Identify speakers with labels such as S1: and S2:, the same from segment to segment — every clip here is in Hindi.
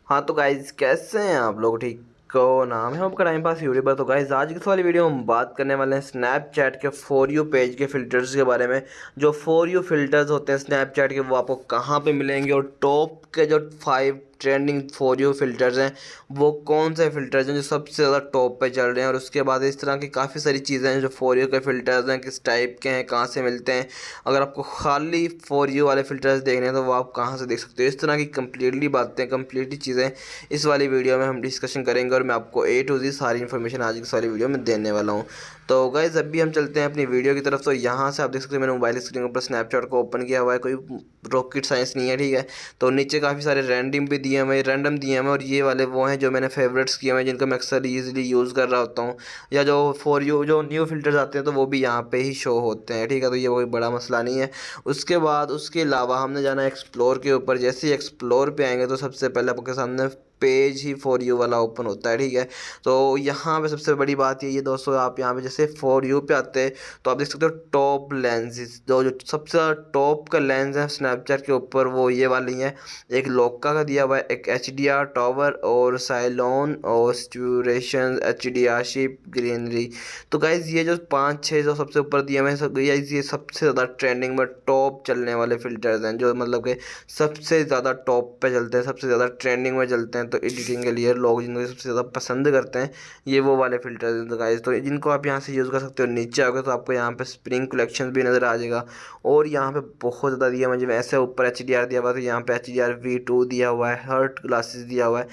S1: हाँ तो गाइज कैसे हैं आप लोग? ठीक को नाम है आपका टाइम पास यूट्यूबर। तो गाइज आज की इस वाली वीडियो में हम बात करने वाले हैं स्नैपचैट के फॉर यू पेज के फ़िल्टर्स के बारे में। जो फॉर यू फ़िल्टर्स होते हैं स्नैपचैट के वो आपको कहाँ पे मिलेंगे, और टॉप के जो 5 ट्रेंडिंग फॉर यू फ़िल्टर्स हैं वो कौन से फ़िल्टर्स हैं जो सबसे ज़्यादा टॉप पे चल रहे हैं। और उसके बाद इस तरह की काफ़ी सारी चीज़ें हैं जो फॉर यू के फ़िल्टर्स हैं, किस टाइप के हैं, कहाँ से मिलते हैं। अगर आपको खाली फॉर यू वाले फ़िल्टर्स देखने हैं तो वो आप कहाँ से देख सकते हो। इस तरह की कम्प्लीटली बातें, कम्प्लीटली चीज़ें इस वाली वीडियो में हम डिस्कशन करेंगे, और मैं आपको ए टू जी सारी इन्फॉर्मेशन आज की सारी वीडियो में देने वाला हूँ। तो गाइस अभी हम चलते हैं अपनी वीडियो की तरफ। तो यहाँ से आप देख सकते हैं मैंने मोबाइल स्क्रीन के ऊपर स्नैपचैट को ओपन किया हुआ है, कोई रॉकेट साइंस नहीं है, ठीक है। तो नीचे काफ़ी सारे रैंडम भी दिए हुए, रैंडम दिए हुए, और ये वाले वो हैं जो मैंने फेवरेट्स किए हुए हैं, जिनको मैं अक्सर ईजिली यूज़ कर रहा होता हूँ। या जो फॉर यू जो न्यू फिल्टर्स आते हैं तो वो भी यहाँ पे ही शो होते हैं, ठीक है। तो ये कोई बड़ा मसला नहीं है। उसके बाद उसके अलावा हमने जाना है एक्सप्लोर के ऊपर। जैसे ही एक्सप्लोर पे आएंगे तो सबसे पहले आपके सामने पेज ही फॉर यू वाला ओपन होता है, ठीक है। तो यहाँ पे सबसे बड़ी बात ये दोस्तों, आप यहाँ पे जैसे फॉर यू पे आते हैं तो आप देख सकते हो टॉप लेंसेज, जो जो सबसे ज़्यादा टॉप का लेंस है स्नैपचैट के ऊपर वो ये वाली हैं। एक लोका का दिया हुआ है, एक एच डी आर टावर, और साइलोन, और स्टूरेशन, H D R ship, greenery. तो गाइज ये जो 5-6 जो सबसे ऊपर दिए हुए हैं सब, ये सबसे ज़्यादा ट्रेंडिंग में टॉप चलने वाले फ़िल्टर्स हैं, जो मतलब कि सबसे ज़्यादा टॉप पे चलते हैं, सबसे ज़्यादा ट्रेंडिंग में चलते हैं। तो एडिटिंग के लिए लोग जिनको सबसे ज़्यादा पसंद करते हैं ये वो वाले फ़िल्टर्स हैं। तो गाइस तो जिनको आप यहाँ से यूज़ कर सकते हो। नीचे आओगे तो आपको यहाँ पे स्प्रिंग कलेक्शन भी नज़र आ जाएगा, और यहाँ पे बहुत ज़्यादा दिया मुझे ऐसे ऊपर एच डी आर दिया हुआ है, तो यहाँ पे एच डी आर V2 दिया हुआ है, हर्ट ग्लासेस दिया हुआ है,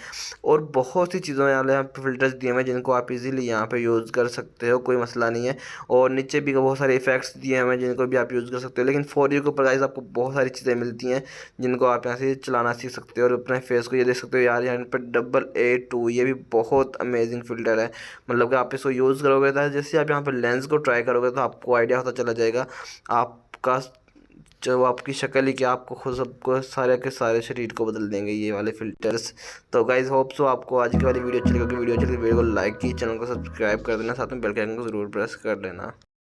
S1: और बहुत सी चीज़ों वाले यहाँ पे फ़िल्टर्स दिए हुए हैं जिनको आप इजीली यहाँ पे यूज़ कर सकते हो, कोई मसला नहीं है। और नीचे भी बहुत सारे इफेक्ट्स दिए हुए हैं जिनको भी आप यूज़ कर सकते हो। लेकिन फॉर यू के ऊपर गाइस आपको बहुत सारी चीज़ें मिलती हैं जिनको आप यहाँ से चलाना सीख सकते हो, और अपने फेस को ये देख सकते हो यार। यहाँ पर AA2 ये भी बहुत अमेजिंग फ़िल्टर है। मतलब कि आप इसको यूज़ करोगे तो जैसे आप यहाँ पर लेंस को ट्राई करोगे तो आपको आइडिया होता चला जाएगा आपका, जो आपकी शक्ल ही क्या आपको खुद सबको सारे के सारे शरीर को बदल देंगे ये वाले फ़िल्टर्स। तो गाइज़ होप सो आपको आज की वाली वीडियो अच्छी लगी। वीडियो अच्छी लगी वीडियो को लाइक की, चैनल को सब्सक्राइब कर देना, साथ में बेल के आइकन को ज़रूर प्रेस कर लेना।